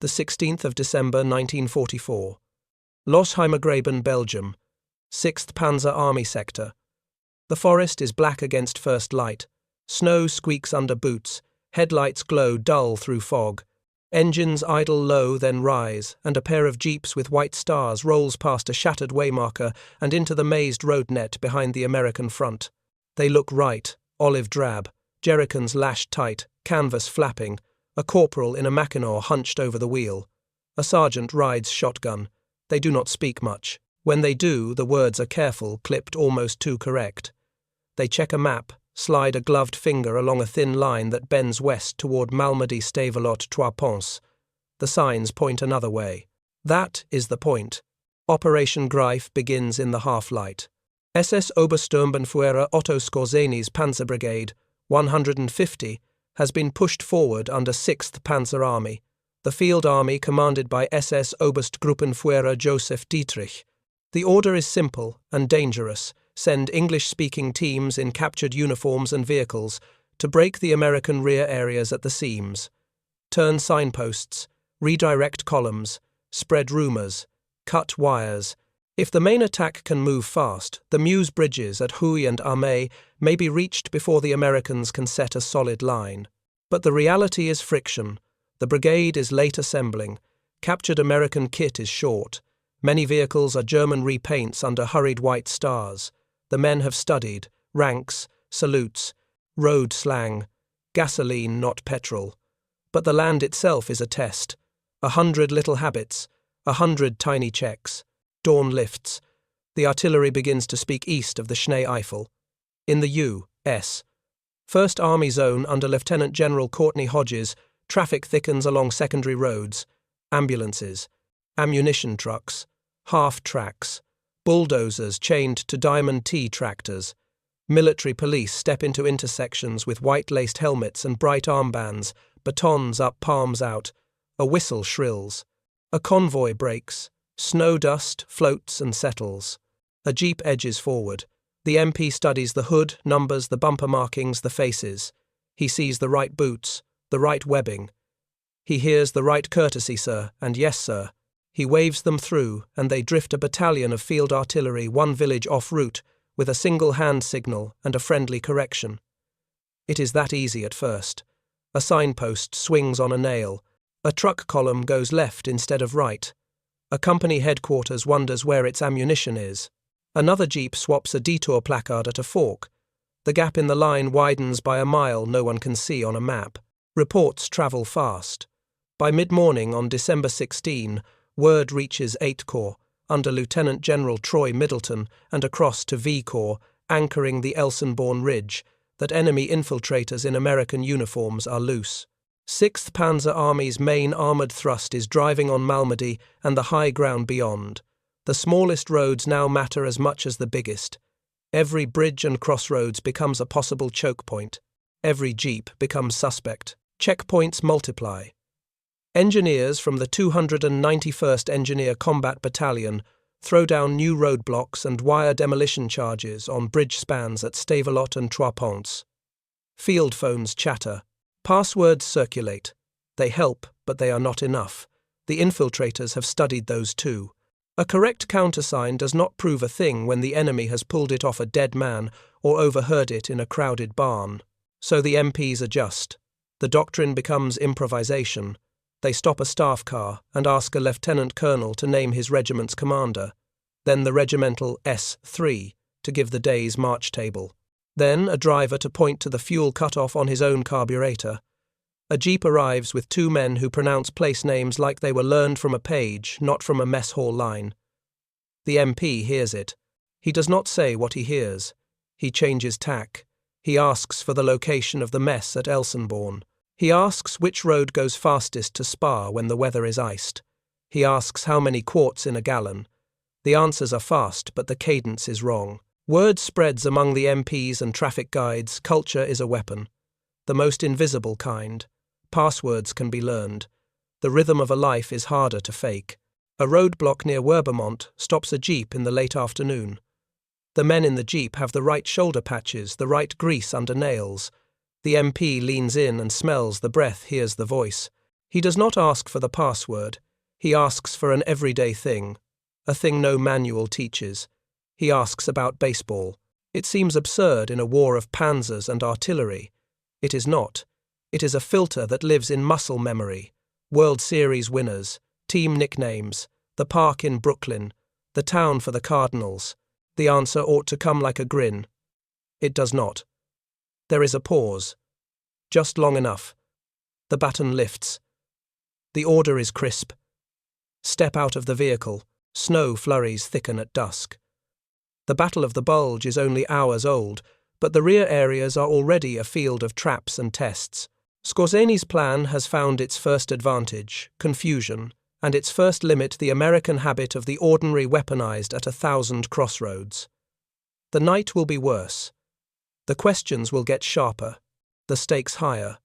the 16th of December 1944. Losheimergraben, Belgium, 6th Panzer Army Sector. The forest is black against first light. Snow squeaks under boots. Headlights glow dull through fog. Engines idle low, then rise, and a pair of jeeps with white stars rolls past a shattered waymarker and into the mazed road net behind the American front. They look right, olive drab, jerrycans lashed tight, canvas flapping, a corporal in a mackinaw hunched over the wheel. A sergeant rides shotgun. They do not speak much. When they do, the words are careful, clipped almost too correct. They check a map, slide a gloved finger along a thin line that bends west toward Malmedy Stavelot Trois Ponts. The signs point another way. That is the point. Operation Greif begins in the half-light. SS Obersturmbannführer Otto Skorzeny's Panzerbrigade, 150, has been pushed forward under 6th Panzer Army, the field army commanded by SS Oberstgruppenführer Joseph Dietrich. The order is simple and dangerous: send English-speaking teams in captured uniforms and vehicles to break the American rear areas at the seams, turn signposts, redirect columns, spread rumors, cut wires. If the main attack can move fast, the Meuse bridges at Huy and Armay may be reached before the Americans can set a solid line. But the reality is friction. The brigade is late assembling. Captured American kit is short. Many vehicles are German repaints under hurried white stars. The men have studied ranks, salutes, road slang, gasoline, not petrol. But the land itself is a test. 100 little habits, 100 tiny checks. Dawn lifts. The artillery begins to speak east of the Schnee Eifel. In the U.S. 1st Army Zone under Lieutenant General Courtney Hodges, traffic thickens along secondary roads. Ambulances, ammunition trucks, half-tracks, bulldozers chained to Diamond T tractors. Military police step into intersections with white-laced helmets and bright armbands, batons up, palms out. A whistle shrills. A convoy breaks. Snow dust floats and settles. A jeep edges forward. The MP studies the hood, numbers, the bumper markings, the faces. He sees the right boots, the right webbing. He hears the right courtesy, sir, and yes, sir. He waves them through, and they drift a battalion of field artillery one village off route, with a single hand signal and a friendly correction. It is that easy at first. A signpost swings on a nail. A truck column goes left instead of right. A company headquarters wonders where its ammunition is. Another jeep swaps a detour placard at a fork. The gap in the line widens by a mile no one can see on a map. Reports travel fast. By mid-morning on December 16, word reaches 8 Corps, under Lieutenant General Troy Middleton, and across to V Corps, anchoring the Elsenborn Ridge, that enemy infiltrators in American uniforms are loose. 6th Panzer Army's main armoured thrust is driving on Malmedy and the high ground beyond. The smallest roads now matter as much as the biggest. Every bridge and crossroads becomes a possible choke point. Every jeep becomes suspect. Checkpoints multiply. Engineers from the 291st Engineer Combat Battalion throw down new roadblocks and wire demolition charges on bridge spans at Stavelot and Trois Ponts. Field phones chatter. Passwords circulate. They help, but they are not enough. The infiltrators have studied those too. A correct countersign does not prove a thing when the enemy has pulled it off a dead man or overheard it in a crowded barn. So the MPs adjust. The doctrine becomes improvisation. They stop a staff car and ask a lieutenant colonel to name his regiment's commander. Then the regimental S3 to give the day's march table. Then a driver to point to the fuel cut-off on his own carburetor. A jeep arrives with 2 men who pronounce place names like they were learned from a page, not from a mess hall line. The MP hears it. He does not say what he hears. He changes tack. He asks for the location of the mess at Elsenborn. He asks which road goes fastest to Spa when the weather is iced. He asks how many quarts in a gallon. The answers are fast, but the cadence is wrong. Word spreads among the MPs and traffic guides. Culture is a weapon. The most invisible kind. Passwords can be learned. The rhythm of a life is harder to fake. A roadblock near Werbermont stops a jeep in the late afternoon. The men in the jeep have the right shoulder patches, the right grease under nails. The MP leans in and smells the breath, hears the voice. He does not ask for the password. He asks for an everyday thing, a thing no manual teaches. He asks about baseball. It seems absurd in a war of panzers and artillery. It is not. It is a filter that lives in muscle memory. World Series winners, team nicknames, the park in Brooklyn, the town for the Cardinals. The answer ought to come like a grin. It does not. There is a pause. Just long enough. The baton lifts. The order is crisp. Step out of the vehicle. Snow flurries thicken at dusk. The Battle of the Bulge is only hours old, but the rear areas are already a field of traps and tests. Skorzeny's plan has found its first advantage, confusion, and its first limit, the American habit of the ordinary weaponized at 1,000 crossroads. The night will be worse. The questions will get sharper, the stakes higher.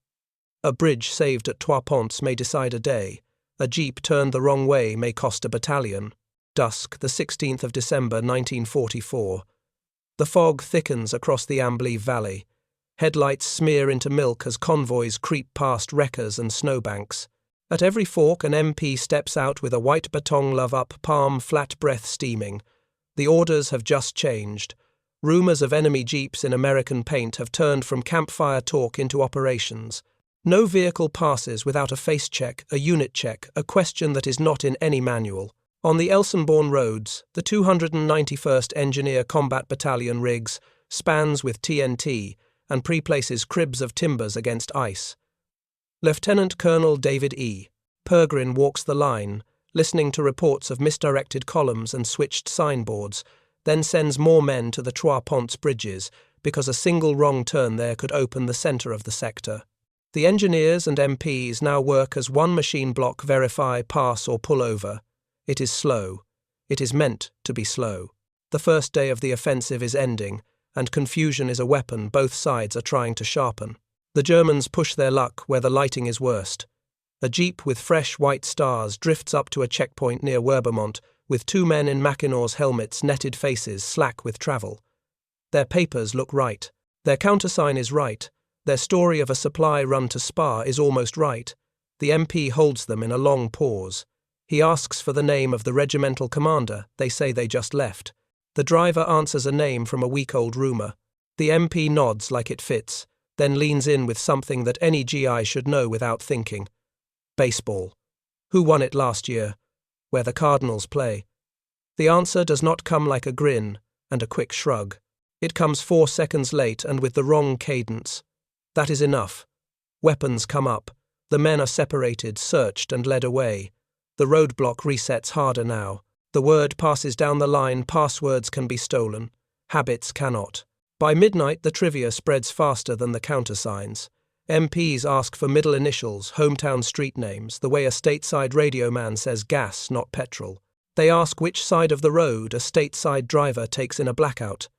A bridge saved at Trois Ponts may decide a day. A jeep turned the wrong way may cost a battalion. Dusk, the 16th of December 1944. The fog thickens across the Ambly Valley. Headlights smear into milk as convoys creep past wreckers and snowbanks. At every fork an MP steps out with a white baton glove up, palm flat, breath steaming. The orders have just changed. Rumours of enemy jeeps in American paint have turned from campfire talk into operations. No vehicle passes without a face check, a unit check, a question that is not in any manual. On the Elsenborn roads, the 291st Engineer Combat Battalion rigs, spans with TNT, and pre-places cribs of timbers against ice. Lieutenant Colonel David E. Pergrin walks the line, listening to reports of misdirected columns and switched signboards, then sends more men to the Trois Ponts bridges, because a single wrong turn there could open the centre of the sector. The engineers and MPs now work as one machine block, verify, pass or pull over. It is slow. It is meant to be slow. The first day of the offensive is ending, and confusion is a weapon both sides are trying to sharpen. The Germans push their luck where the lighting is worst. A jeep with fresh white stars drifts up to a checkpoint near Werbermont, with two men in Mackinaw's helmets, netted faces slack with travel. Their papers look right. Their countersign is right. Their story of a supply run to Spa is almost right. The MP holds them in a long pause. He asks for the name of the regimental commander. They say they just left. The driver answers a name from a week-old rumour. The MP nods like it fits, then leans in with something that any GI should know without thinking. Baseball. Who won it last year? Where the Cardinals play. The answer does not come like a grin and a quick shrug. It comes 4 seconds late and with the wrong cadence. That is enough. Weapons come up. The men are separated, searched and led away. The roadblock resets harder now. The word passes down the line, passwords can be stolen. Habits cannot. By midnight, the trivia spreads faster than the countersigns. MPs ask for middle initials, hometown street names, the way a stateside radio man says gas, not petrol. They ask which side of the road a stateside driver takes in a blackout.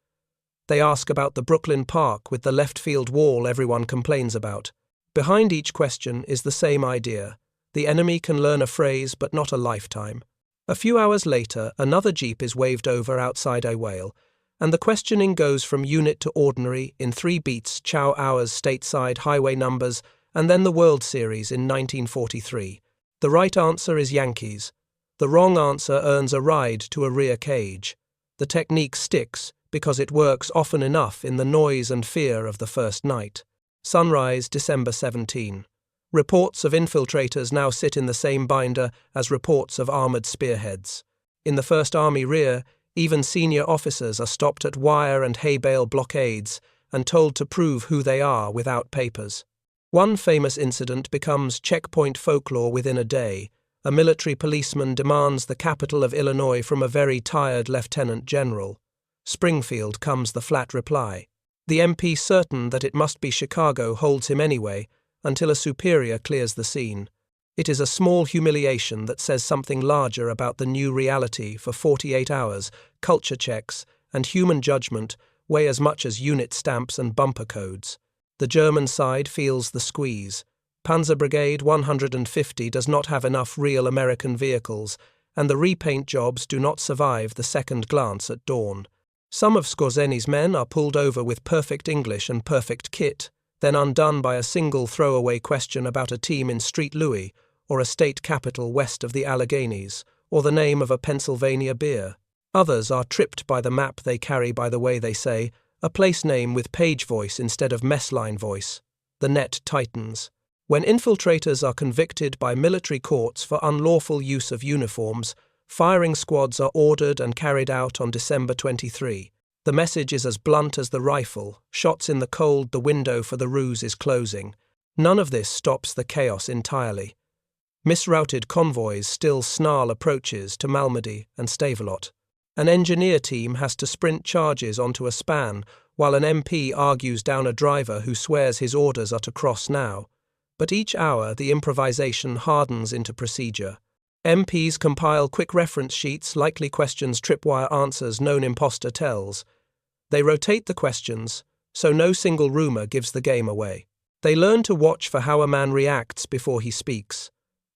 They ask about the Brooklyn Park with the left field wall everyone complains about. Behind each question is the same idea. The enemy can learn a phrase but not a lifetime. A few hours later, another jeep is waved over outside Awale, and the questioning goes from unit to ordinary in 3 beats, chow hours, stateside, highway numbers, and then the World Series in 1943. The right answer is Yankees. The wrong answer earns a ride to a rear cage. The technique sticks because it works often enough in the noise and fear of the first night. Sunrise, December 17. Reports of infiltrators now sit in the same binder as reports of armoured spearheads. In the 1st Army rear, even senior officers are stopped at wire and hay bale blockades and told to prove who they are without papers. One famous incident becomes checkpoint folklore within a day. A military policeman demands the capital of Illinois from a very tired lieutenant general. Springfield comes the flat reply. The MP, certain that it must be Chicago, holds him anyway, until a superior clears the scene. It is a small humiliation that says something larger about the new reality. For 48 hours, culture checks and human judgment weigh as much as unit stamps and bumper codes. The German side feels the squeeze. Panzerbrigade 150 does not have enough real American vehicles, and the repaint jobs do not survive the second glance at dawn. Some of Skorzeny's men are pulled over with perfect English and perfect kit, then undone by a single throwaway question about a team in Street Louis, or a state capital west of the Alleghenies, or the name of a Pennsylvania beer. Others are tripped by the map they carry by the way they say, a place name with page voice instead of mess line voice. The net tightens. When infiltrators are convicted by military courts for unlawful use of uniforms, firing squads are ordered and carried out on December 23. The message is as blunt as the rifle. Shots in the cold, the window for the ruse is closing. None of this stops the chaos entirely. Misrouted convoys still snarl approaches to Malmedy and Stavelot. An engineer team has to sprint charges onto a span, while an MP argues down a driver who swears his orders are to cross now. But each hour the improvisation hardens into procedure. MPs compile quick reference sheets, likely questions, tripwire answers, known impostor tells. They rotate the questions, so no single rumour gives the game away. They learn to watch for how a man reacts before he speaks.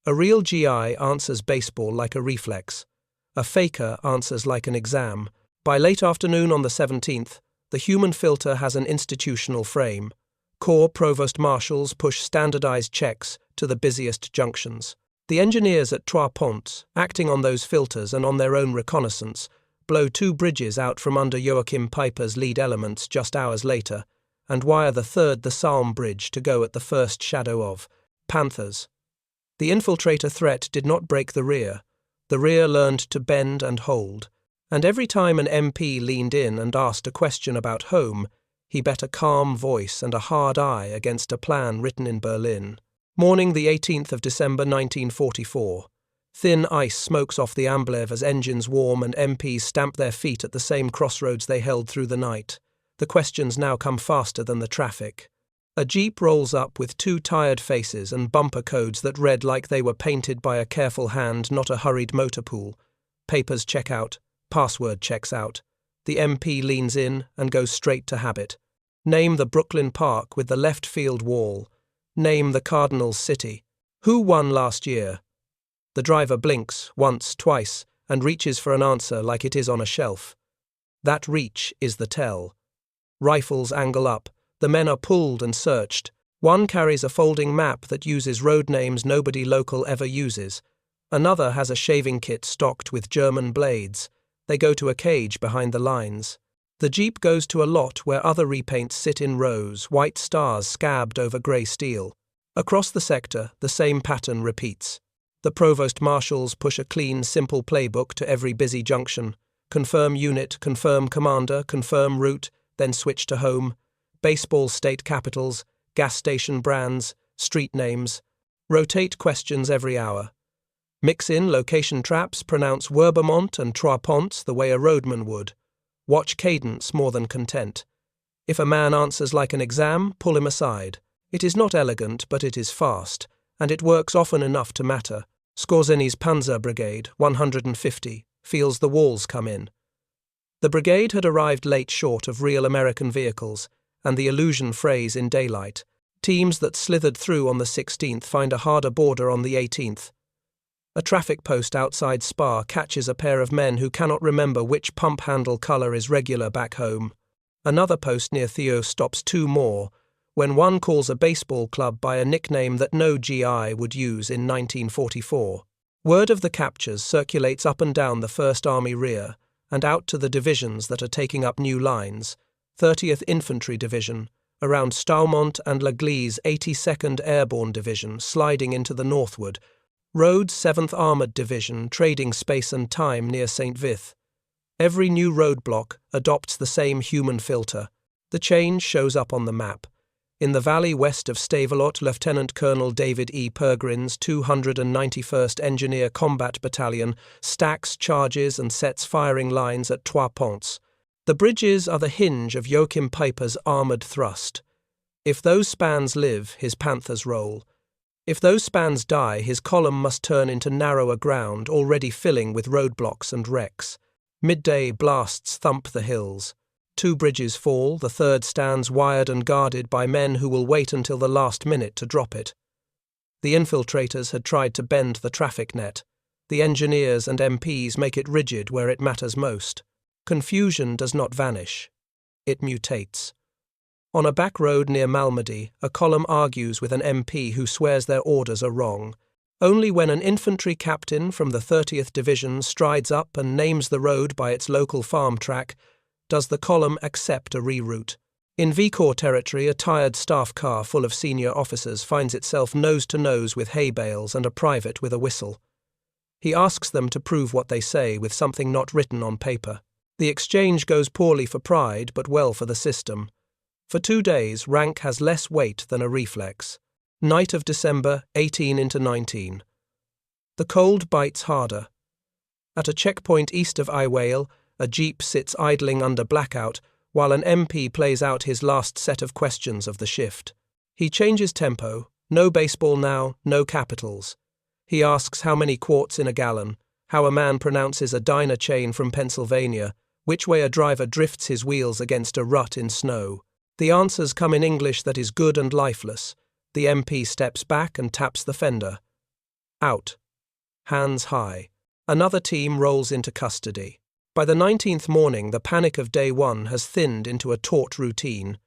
A real GI answers baseball like a reflex. A faker answers like an exam. By late afternoon on the 17th, the human filter has an institutional frame. Corps provost marshals push standardized checks to the busiest junctions. The engineers at Trois Ponts, acting on those filters and on their own reconnaissance, blow 2 bridges out from under Joachim Peiper's lead elements just hours later, and wire the third, the Salm bridge, to go at the first shadow of Panthers. The infiltrator threat did not break the rear. The rear learned to bend and hold, and every time an MP leaned in and asked a question about home, he bet a calm voice and a hard eye against a plan written in Berlin. Morning the 18th of December 1944. Thin ice smokes off the Amblev as engines warm and MPs stamp their feet at the same crossroads they held through the night. The questions now come faster than the traffic. A jeep rolls up with 2 tired faces and bumper codes that read like they were painted by a careful hand, not a hurried motor pool. Papers check out, password checks out. The MP leans in and goes straight to habit. Name the Brooklyn Park with the left field wall. Name the Cardinals city. Who won last year? The driver blinks once, twice, and reaches for an answer like it is on a shelf. That reach is the tell. Rifles angle up. The men are pulled and searched. One carries a folding map that uses road names nobody local ever uses. Another has a shaving kit stocked with German blades. They go to a cage behind the lines. The jeep goes to a lot where other repaints sit in rows, white stars scabbed over grey steel. Across the sector, the same pattern repeats. The provost marshals push a clean, simple playbook to every busy junction. Confirm unit, confirm commander, confirm route, then switch to home. Baseball state capitals, gas station brands, street names. Rotate questions every hour. Mix in location traps, pronounce Werbermont and Trois Ponts the way a roadman would. Watch cadence more than content. If a man answers like an exam, pull him aside. It is not elegant, but it is fast, and it works often enough to matter. Skorzeny's Panzerbrigade, 150, feels the walls come in. The brigade had arrived late short of real American vehicles, and the illusion frays in daylight. Teams that slithered through on the 16th find a harder border on the 18th. A traffic post outside Spa catches a pair of men who cannot remember which pump handle colour is regular back home. Another post near Theo stops 2 more, when one calls a baseball club by a nickname that no GI would use in 1944. Word of the captures circulates up and down the 1st Army rear, and out to the divisions that are taking up new lines. 30th Infantry Division, around Staumont and L'Église 82nd Airborne Division sliding into the northward, Rhodes 7th Armoured Division trading space and time near St. Vith. Every new roadblock adopts the same human filter. The change shows up on the map. In the valley west of Stavelot, Lieutenant Colonel David E. Pergrin's 291st Engineer Combat Battalion stacks charges and sets firing lines at Trois Ponts. The bridges are the hinge of Joachim Peiper's armoured thrust. If those spans live, his panthers roll. If those spans die, his column must turn into narrower ground, already filling with roadblocks and wrecks. Midday blasts thump the hills. 2 bridges fall, the third stands wired and guarded by men who will wait until the last minute to drop it. The infiltrators had tried to bend the traffic net. The engineers and MPs make it rigid where it matters most. Confusion does not vanish. It mutates. On a back road near Malmedy, a column argues with an MP who swears their orders are wrong. Only when an infantry captain from the 30th Division strides up and names the road by its local farm track does the column accept a reroute. In V-Corps territory, a tired staff car full of senior officers finds itself nose-to-nose with hay bales and a private with a whistle. He asks them to prove what they say with something not written on paper. The exchange goes poorly for pride, but well for the system. For 2 days, rank has less weight than a reflex. Night of December, 18 into 19. The cold bites harder. At a checkpoint east of Iwale, a jeep sits idling under blackout, while an MP plays out his last set of questions of the shift. He changes tempo. No baseball now, no capitals. He asks how many quarts in a gallon, how a man pronounces a diner chain from Pennsylvania, which way a driver drifts his wheels against a rut in snow. The answers come in English that is good and lifeless. The MP steps back and taps the fender. Out. Hands high. Another team rolls into custody. By the 19th morning, the panic of day one has thinned into a taut routine.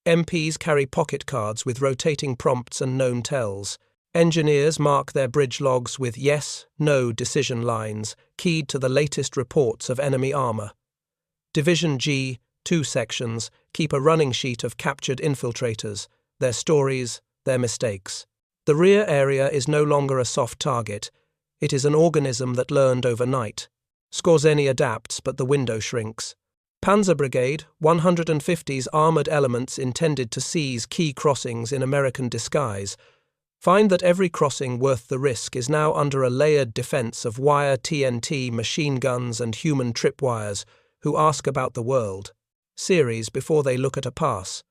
MPs carry pocket cards with rotating prompts and known tells. Engineers mark their bridge logs with yes, no decision lines, keyed to the latest reports of enemy armour. Division G, 2 sections, keep a running sheet of captured infiltrators, their stories, their mistakes. The rear area is no longer a soft target. It is an organism that learned overnight. Skorzeny adapts, but the window shrinks. Panzerbrigade, 150's armoured elements intended to seize key crossings in American disguise, find that every crossing worth the risk is now under a layered defence of wire TNT, machine guns and human tripwires who ask about the world. Series before they look at a pass.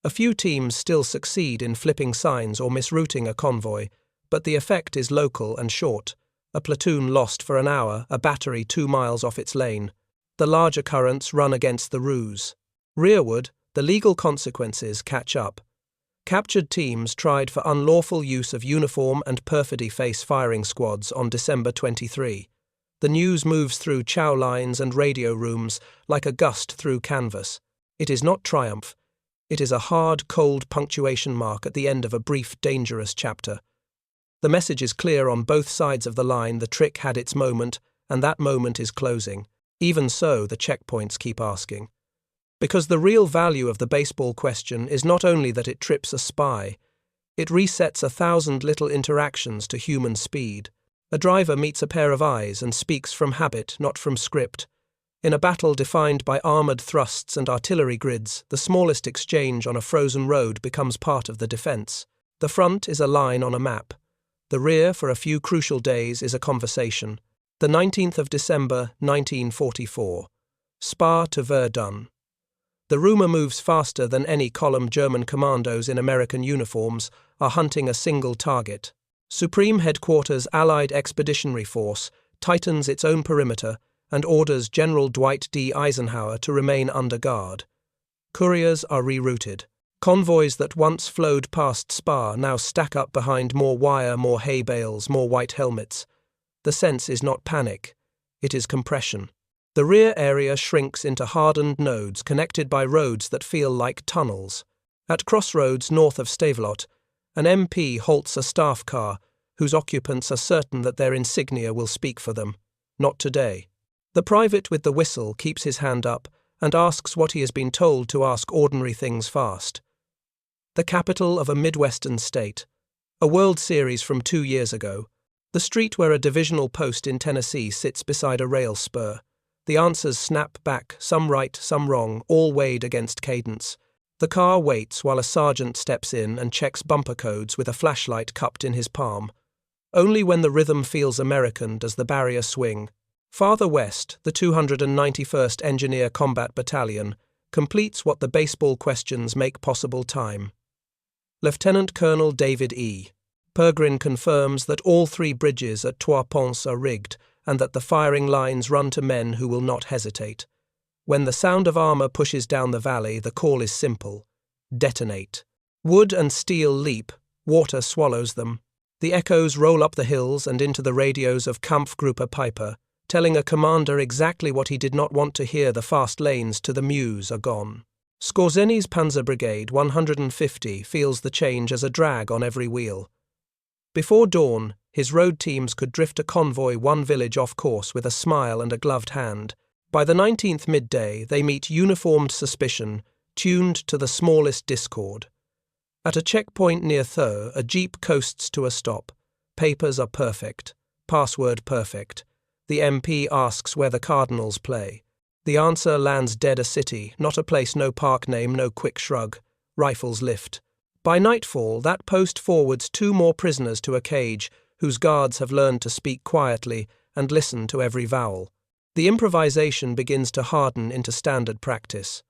A few teams still succeed in flipping signs or misrouting a convoy, but the effect is local and short. A platoon lost for an hour, a battery 2 miles off its lane. The larger currents run against the ruse. Rearward, the legal consequences catch up. Captured teams tried for unlawful use of uniform and perfidy face firing squads on December 23. The news moves through chow lines and radio rooms like a gust through canvas. It is not triumph. It is a hard, cold punctuation mark at the end of a brief, dangerous chapter. The message is clear on both sides of the line. The trick had its moment, and that moment is closing. Even so, the checkpoints keep asking. Because the real value of the baseball question is not only that it trips a spy, it resets 1,000 little interactions to human speed. A driver meets a pair of eyes and speaks from habit, not from script. In a battle defined by armoured thrusts and artillery grids, the smallest exchange on a frozen road becomes part of the defence. The front is a line on a map. The rear, for a few crucial days, is a conversation. The 19th of December, 1944. Spa to Verdun. The rumour moves faster than any column. German commandos in American uniforms are hunting a single target. Supreme Headquarters Allied Expeditionary Force tightens its own perimeter and orders General Dwight D. Eisenhower to remain under guard. Couriers are rerouted. Convoys that once flowed past Spa now stack up behind more wire, more hay bales, more white helmets. The sense is not panic, it is compression. The rear area shrinks into hardened nodes connected by roads that feel like tunnels. At crossroads north of Stavelot, an MP halts a staff car whose occupants are certain that their insignia will speak for them. Not today. The private with the whistle keeps his hand up and asks what he has been told to ask ordinary things fast. The capital of a Midwestern state. A World Series from 2 years ago. The street where a divisional post in Tennessee sits beside a rail spur. The answers snap back, some right, some wrong, all weighed against cadence. The car waits while a sergeant steps in and checks bumper codes with a flashlight cupped in his palm. Only when the rhythm feels American does the barrier swing. Farther west, the 291st Engineer Combat Battalion completes what the baseball questions make possible time. Lieutenant Colonel David E. Pergrin confirms that all 3 bridges at Trois Ponts are rigged and that the firing lines run to men who will not hesitate. When the sound of armour pushes down the valley, the call is simple. Detonate. Wood and steel leap, water swallows them. The echoes roll up the hills and into the radios of Kampfgruppe Piper, telling a commander exactly what he did not want to hear. The fast lanes to the Meuse are gone. Skorzeny's Panzerbrigade 150 feels the change as a drag on every wheel. Before dawn, his road teams could drift a convoy one village off course with a smile and a gloved hand. By the 19th midday, they meet uniformed suspicion, tuned to the smallest discord. At a checkpoint near Vith, a jeep coasts to a stop. Papers are perfect. Password perfect. The MP asks where the Cardinals play. The answer lands dead a city, not a place, no park name, no quick shrug. Rifles lift. By nightfall, that post forwards 2 more prisoners to a cage, whose guards have learned to speak quietly and listen to every vowel. The improvisation begins to harden into standard practice.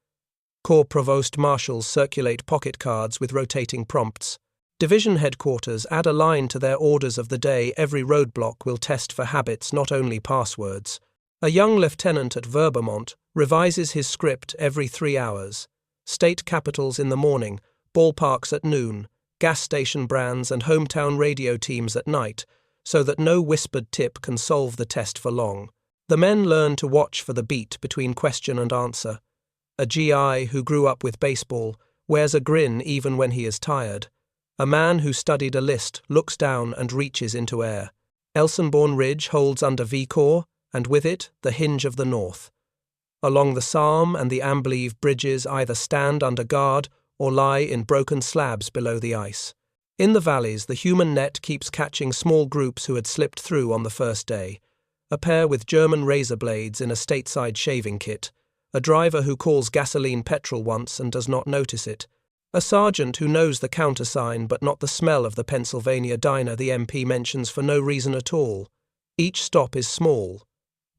Corps provost marshals circulate pocket cards with rotating prompts. Division headquarters add a line to their orders of the day. Every roadblock will test for habits, not only passwords. A young lieutenant at Verbermont revises his script every 3 hours. State capitals in the morning, ballparks at noon, gas station brands and hometown radio teams at night, so that no whispered tip can solve the test for long. The men learn to watch for the beat between question and answer. A GI who grew up with baseball wears a grin even when he is tired. A man who studied a list looks down and reaches into air. Elsenborn Ridge holds under V-Corps, and with it, the hinge of the north. Along the Salm and the Amblieve bridges either stand under guard or lie in broken slabs below the ice. In the valleys, the human net keeps catching small groups who had slipped through on the first day. A pair with German razor blades in a stateside shaving kit. A driver who calls gasoline petrol once and does not notice it. A sergeant who knows the countersign but not the smell of the Pennsylvania diner the MP mentions for no reason at all. Each stop is small.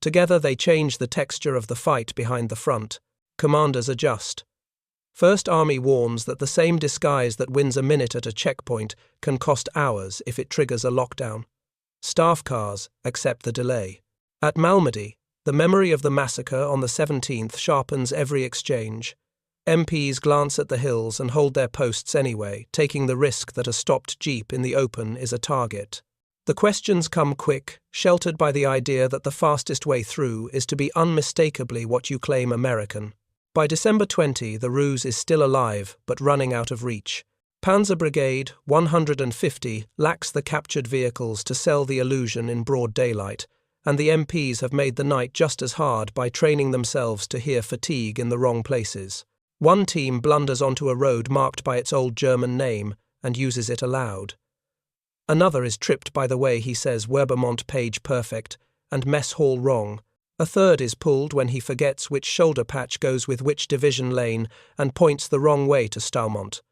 Together they change the texture of the fight behind the front. Commanders adjust. First Army warns that the same disguise that wins a minute at a checkpoint can cost hours if it triggers a lockdown. Staff cars accept the delay. At Malmedy, the memory of the massacre on the 17th sharpens every exchange. MPs glance at the hills and hold their posts anyway, taking the risk that a stopped jeep in the open is a target. The questions come quick, sheltered by the idea that the fastest way through is to be unmistakably what you claim American. By December 20, the ruse is still alive, but running out of reach. Panzerbrigade 150 lacks the captured vehicles to sell the illusion in broad daylight, and the MPs have made the night just as hard by training themselves to hear fatigue in the wrong places. One team blunders onto a road marked by its old German name and uses it aloud. Another is tripped by the way he says Werbermont page perfect and mess hall wrong. A third is pulled when he forgets which shoulder patch goes with which division lane and points the wrong way to Staumont.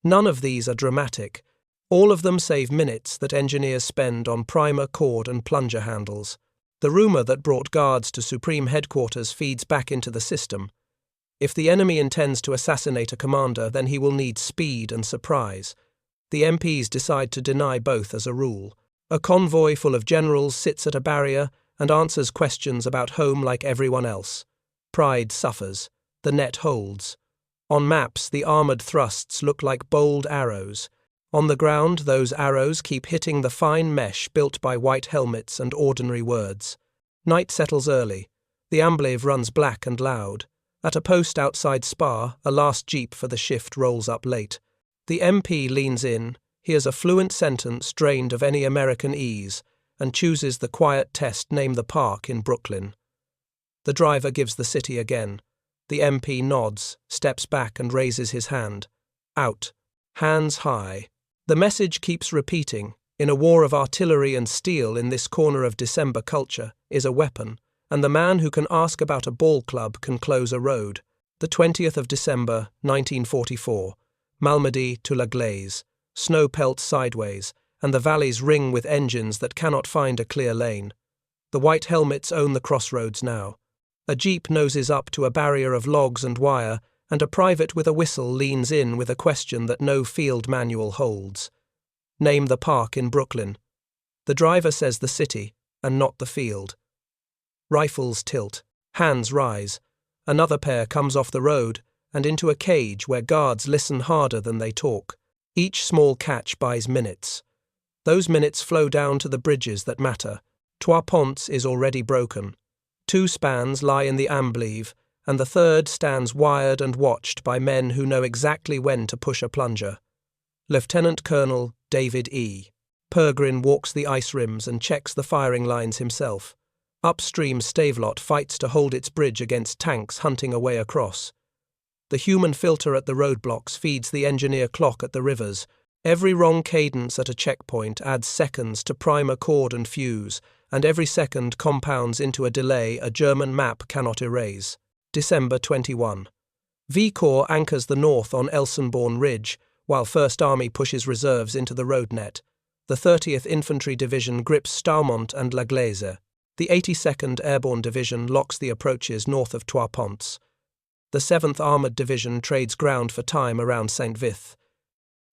None of these are dramatic. All of them save minutes that engineers spend on primer, cord and plunger handles. The rumour that brought guards to Supreme Headquarters feeds back into the system. If the enemy intends to assassinate a commander, then he will need speed and surprise. The MPs decide to deny both as a rule. A convoy full of generals sits at a barrier and answers questions about home like everyone else. Pride suffers. The net holds. On maps, the armoured thrusts look like bold arrows. On the ground, those arrows keep hitting the fine mesh built by white helmets and ordinary words. Night settles early. The Amblieve runs black and loud. At a post outside Spa, a last jeep for the shift rolls up late. The MP leans in, hears a fluent sentence drained of any American ease, and chooses the quiet test name the park in Brooklyn. The driver gives the city again. The MP nods, steps back and raises his hand. Out. Hands high. The message keeps repeating. In a war of artillery and steel in this corner of December culture is a weapon, and the man who can ask about a ball club can close a road. The 20th of December, 1944. Malmedy to La Glaise. Snow pelts sideways, and the valleys ring with engines that cannot find a clear lane. The white helmets own the crossroads now. A jeep noses up to a barrier of logs and wire, and a private with a whistle leans in with a question that no field manual holds. Name the park in Brooklyn. The driver says the city, and not the field. Rifles tilt. Hands rise. Another pair comes off the road and into a cage where guards listen harder than they talk. Each small catch buys minutes. Those minutes flow down to the bridges that matter. Trois Ponts is already broken. 2 spans lie in the Amblieve, and the third stands wired and watched by men who know exactly when to push a plunger. Lieutenant Colonel David E. Peregrine walks the ice rims and checks the firing lines himself. Upstream, Stavelot fights to hold its bridge against tanks hunting a way across. The human filter at the roadblocks feeds the engineer clock at the rivers. Every wrong cadence at a checkpoint adds seconds to prime a cord and fuse, and every second compounds into a delay a German map cannot erase. December 21. V Corps anchors the north on Elsenborn Ridge, while First Army pushes reserves into the road net. The 30th Infantry Division grips Staumont and La Glaise. The 82nd Airborne Division locks the approaches north of Trois Ponts. The 7th Armoured Division trades ground for time around St. Vith.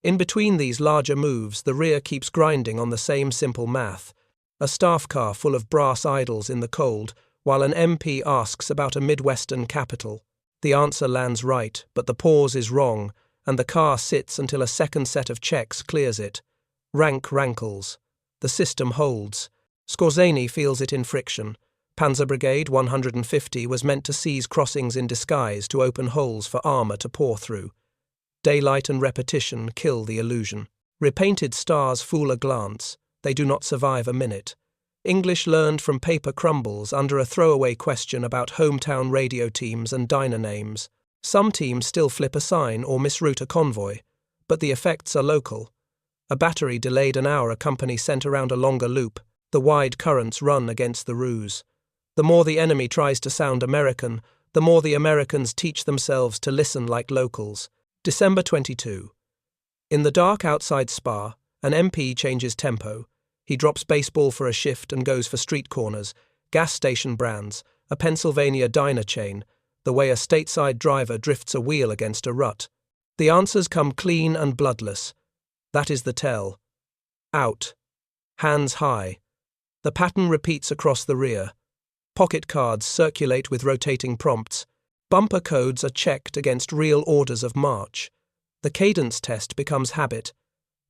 In between these larger moves, the rear keeps grinding on the same simple math. A staff car full of brass idols in the cold, while an MP asks about a Midwestern capital. The answer lands right, but the pause is wrong, and the car sits until a second set of checks clears it. Rank rankles. The system holds. Skorzeny feels it in friction. Panzerbrigade 150 was meant to seize crossings in disguise to open holes for armour to pour through. Daylight and repetition kill the illusion. Repainted stars fool a glance. They do not survive a minute. English learned from paper crumbles under a throwaway question about hometown radio teams and diner names. Some teams still flip a sign or misroute a convoy, but the effects are local. A battery delayed an hour a company sent around a longer loop. The wide currents run against the ruse. The more the enemy tries to sound American, the more the Americans teach themselves to listen like locals. December 22. In the dark outside Spa, an MP changes tempo. He drops baseball for a shift and goes for street corners, gas station brands, a Pennsylvania diner chain, the way a stateside driver drifts a wheel against a rut. The answers come clean and bloodless. That is the tell. Out. Hands high. The pattern repeats across the rear. Pocket cards circulate with rotating prompts. Bumper codes are checked against real orders of march. The cadence test becomes habit.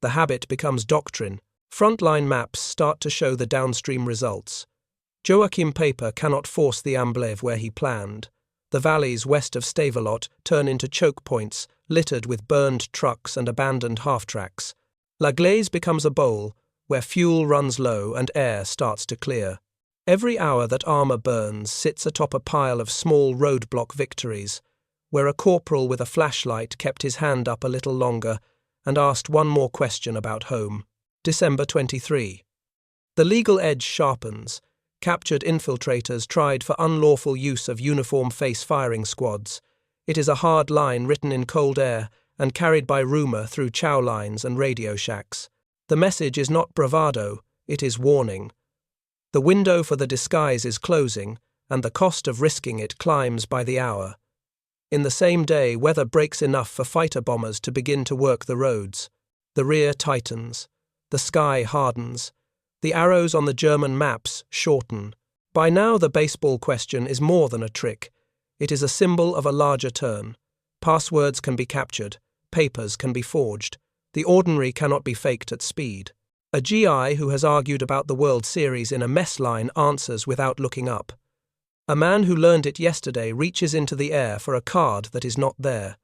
The habit becomes doctrine. Frontline maps start to show the downstream results. Joachim Paper cannot force the Amblève where he planned. The valleys west of Stavelot turn into choke points, littered with burned trucks and abandoned half-tracks. La Glaise becomes a bowl, where fuel runs low and air starts to clear. Every hour that armour burns sits atop a pile of small roadblock victories, where a corporal with a flashlight kept his hand up a little longer and asked one more question about home. December 23. The legal edge sharpens. Captured infiltrators tried for unlawful use of uniform face firing squads. It is a hard line written in cold air and carried by rumour through chow lines and radio shacks. The message is not bravado, it is warning. The window for the disguise is closing, and the cost of risking it climbs by the hour. In the same day, weather breaks enough for fighter bombers to begin to work the roads. The rear tightens. The sky hardens. The arrows on the German maps shorten. By now the baseball question is more than a trick. It is a symbol of a larger turn. Passwords can be captured. Papers can be forged. The ordinary cannot be faked at speed. A GI who has argued about the World Series in a mess line answers without looking up. A man who learned it yesterday reaches into the air for a card that is not there.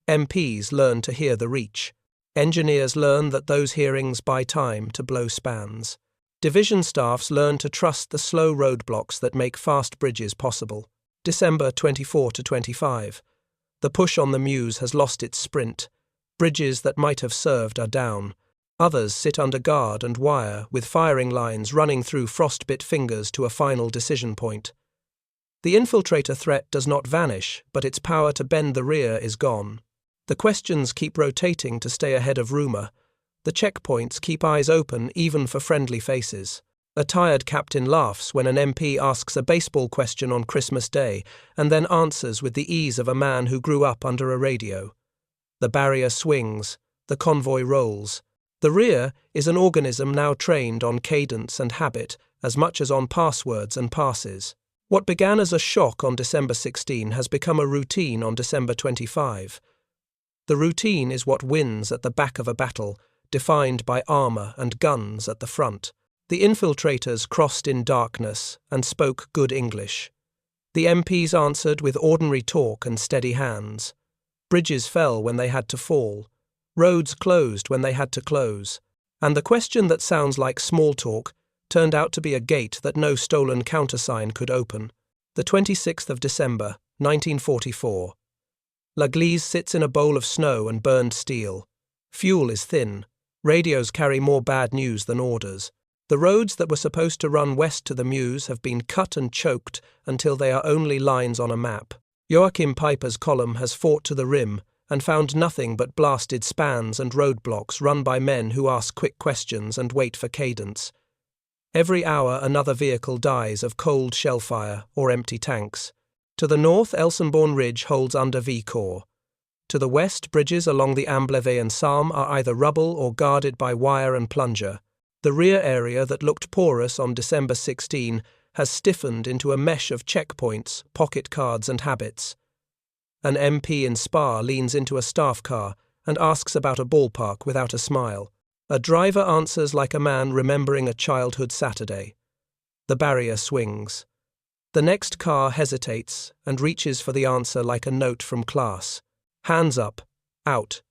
MPs learn to hear the reach. Engineers learn that those hearings buy time to blow spans. Division staffs learn to trust the slow roadblocks that make fast bridges possible. December 24-25. The push on the Meuse has lost its sprint. Bridges that might have served are down. Others sit under guard and wire, with firing lines running through frostbit fingers to a final decision point. The infiltrator threat does not vanish, but its power to bend the rear is gone. The questions keep rotating to stay ahead of rumour. The checkpoints keep eyes open even for friendly faces. A tired captain laughs when an MP asks a baseball question on Christmas Day and then answers with the ease of a man who grew up under a radio. The barrier swings. The convoy rolls. The rear is an organism now trained on cadence and habit as much as on passwords and passes. What began as a shock on December 16 has become a routine on December 25. The routine is what wins at the back of a battle, defined by armour and guns at the front. The infiltrators crossed in darkness and spoke good English. The MPs answered with ordinary talk and steady hands. Bridges fell when they had to fall. Roads closed when they had to close. And the question that sounds like small talk turned out to be a gate that no stolen countersign could open. The 26th of December, 1944. L'Église sits in a bowl of snow and burned steel. Fuel is thin. Radios carry more bad news than orders. The roads that were supposed to run west to the Meuse have been cut and choked until they are only lines on a map. Joachim Peiper's column has fought to the rim and found nothing but blasted spans and roadblocks run by men who ask quick questions and wait for cadence. Every hour another vehicle dies of cold shellfire or empty tanks. To the north, Elsenborn Ridge holds under V Corps. To the west, bridges along the Amblevé and Salm are either rubble or guarded by wire and plunger. The rear area that looked porous on December 16 has stiffened into a mesh of checkpoints, pocket cards and habits. An MP in Spa leans into a staff car and asks about a ballpark without a smile. A driver answers like a man remembering a childhood Saturday. The barrier swings. The next car hesitates and reaches for the answer like a note from class. Hands up. Out.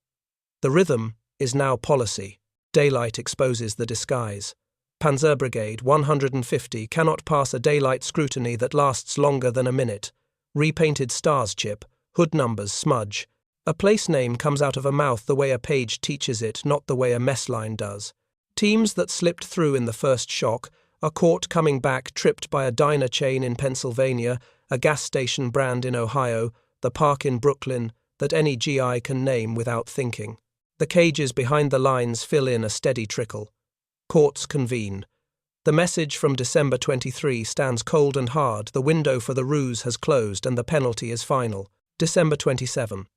The rhythm is now policy. Daylight exposes the disguise. Panzerbrigade 150 cannot pass a daylight scrutiny that lasts longer than a minute. Repainted stars chip. Hood numbers smudge. A place name comes out of a mouth the way a page teaches it, not the way a mess line does. Teams that slipped through in the first shock are caught coming back tripped by a diner chain in Pennsylvania, a gas station brand in Ohio, the park in Brooklyn, that any GI can name without thinking. The cages behind the lines fill in a steady trickle. Courts convene. The message from December 23 stands cold and hard. The window for the ruse has closed and the penalty is final. December 27.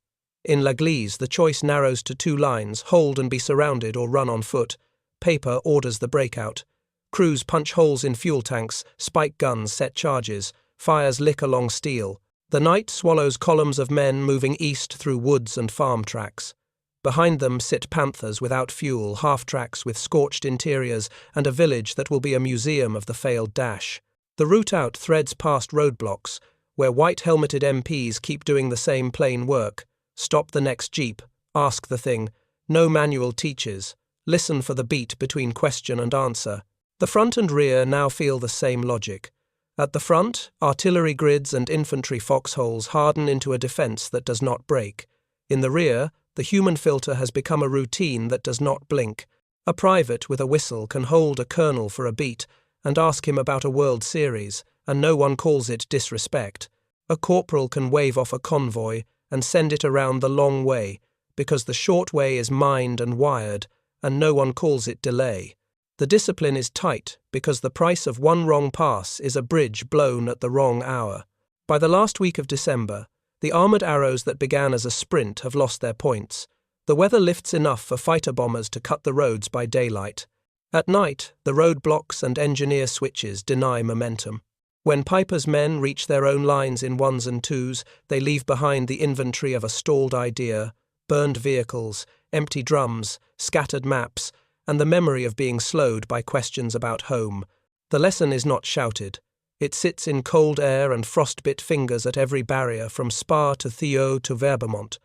In L'Église, the choice narrows to two lines, hold and be surrounded or run on foot. Paper orders the breakout. Crews punch holes in fuel tanks, spike guns set charges, fires lick along steel. The night swallows columns of men moving east through woods and farm tracks. Behind them sit panthers without fuel, half-tracks with scorched interiors, and a village that will be a museum of the failed dash. The route out threads past roadblocks, where white-helmeted MPs keep doing the same plain work. Stop the next jeep, ask the thing, no manual teaches, listen for the beat between question and answer. The front and rear now feel the same logic. At the front, artillery grids and infantry foxholes harden into a defence that does not break. In the rear, the human filter has become a routine that does not blink. A private with a whistle can hold a colonel for a beat and ask him about a World Series, and no one calls it disrespect. A corporal can wave off a convoy and send it around the long way, because the short way is mined and wired, and no one calls it delay. The discipline is tight because the price of one wrong pass is a bridge blown at the wrong hour. By the last week of December, the armoured arrows that began as a sprint have lost their points. The weather lifts enough for fighter bombers to cut the roads by daylight. At night, the roadblocks and engineer switches deny momentum. When Peiper's men reach their own lines in ones and twos, they leave behind the inventory of a stalled idea, burned vehicles, empty drums, scattered maps, and the memory of being slowed by questions about home. The lesson is not shouted. It sits in cold air and frostbit fingers at every barrier from Spa to Theo to Verbemont.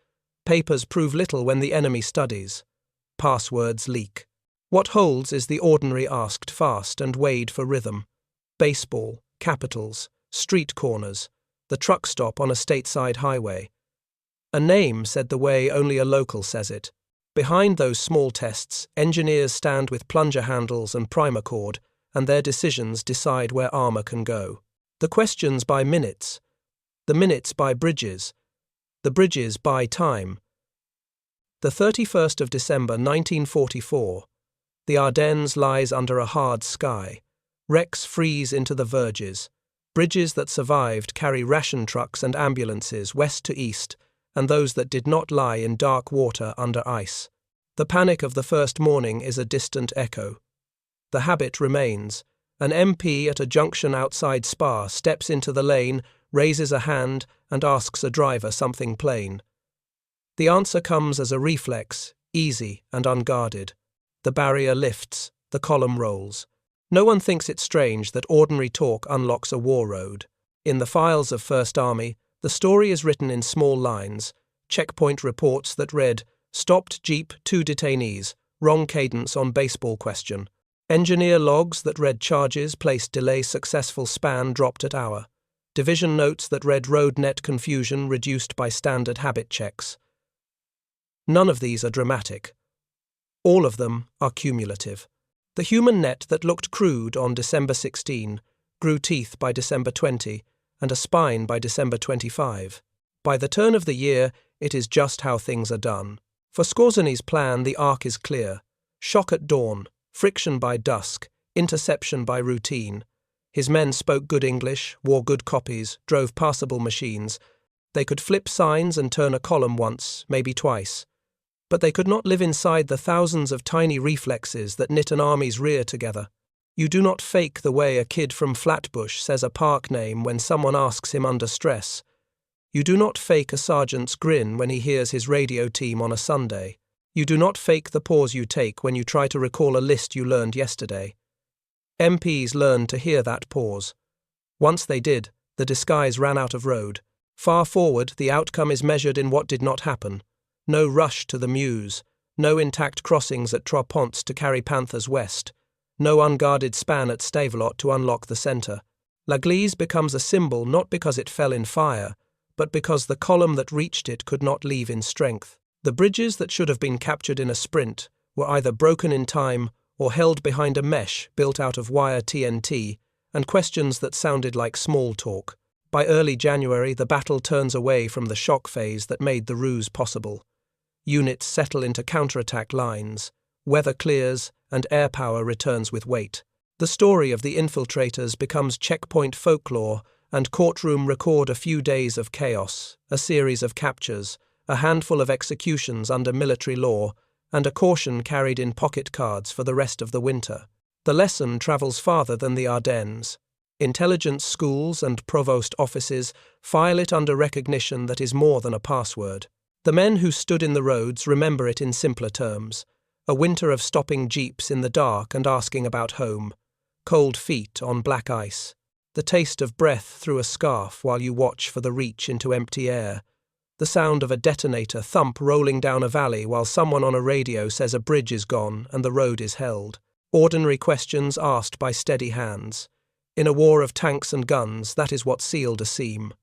Papers prove little when the enemy studies. Passwords leak. What holds is the ordinary asked fast and weighed for rhythm. Baseball, capitals, street corners, the truck stop on a stateside highway. A name said the way only a local says it. Behind those small tests, engineers stand with plunger handles and primer cord, and their decisions decide where armour can go. The questions buy minutes. The minutes buy bridges. The bridges buy time. The 31st of December 1944. The Ardennes lies under a hard sky. Wrecks freeze into the verges. Bridges that survived carry ration trucks and ambulances west to east, and those that did not lie in dark water under ice. The panic of the first morning is a distant echo. The habit remains. An MP at a junction outside Spa steps into the lane, raises a hand, and asks a driver something plain. The answer comes as a reflex, easy and unguarded. The barrier lifts, the column rolls. No one thinks it strange that ordinary talk unlocks a war road. In the files of First Army, the story is written in small lines, checkpoint reports that read, "Stopped jeep, 2 detainees, Wrong cadence on baseball question. Engineer logs that read charges placed delay successful span dropped at hour. Division notes that read road net confusion reduced by standard habit checks. None of these are dramatic. All of them are cumulative. The human net that looked crude on December 16 grew teeth by December 20 and a spine by December 25. By the turn of the year, it is just how things are done. For Skorzeny's plan, the arc is clear. Shock at dawn, friction by dusk, interception by routine. His men spoke good English, wore good copies, drove passable machines. They could flip signs and turn a column once, maybe twice. But they could not live inside the thousands of tiny reflexes that knit an army's rear together. You do not fake the way a kid from Flatbush says a park name when someone asks him under stress. You do not fake a sergeant's grin when he hears his radio team on a Sunday. You do not fake the pause you take when you try to recall a list you learned yesterday. MPs learned to hear that pause. Once they did, the disguise ran out of road. Far forward, the outcome is measured in what did not happen. No rush to the Meuse, no intact crossings at Trois-Ponts to carry Panthers west, no unguarded span at Stavelot to unlock the centre. L'Église becomes a symbol not because it fell in fire, but because the column that reached it could not leave in strength. The bridges that should have been captured in a sprint were either broken in time or held behind a mesh built out of wire TNT and questions that sounded like small talk. By early January, the battle turns away from the shock phase that made the ruse possible. Units settle into counterattack lines, weather clears, and air power returns with weight. The story of the infiltrators becomes checkpoint folklore, and courtroom record a few days of chaos, a series of captures, a handful of executions under military law, and a caution carried in pocket cards for the rest of the winter. The lesson travels farther than the Ardennes. Intelligence schools and provost offices file it under recognition that is more than a password. The men who stood in the roads remember it in simpler terms. A winter of stopping jeeps in the dark and asking about home. Cold feet on black ice. The taste of breath through a scarf while you watch for the reach into empty air. The sound of a detonator thump rolling down a valley while someone on a radio says a bridge is gone and the road is held. Ordinary questions asked by steady hands. In a war of tanks and guns, that is what sealed a seam.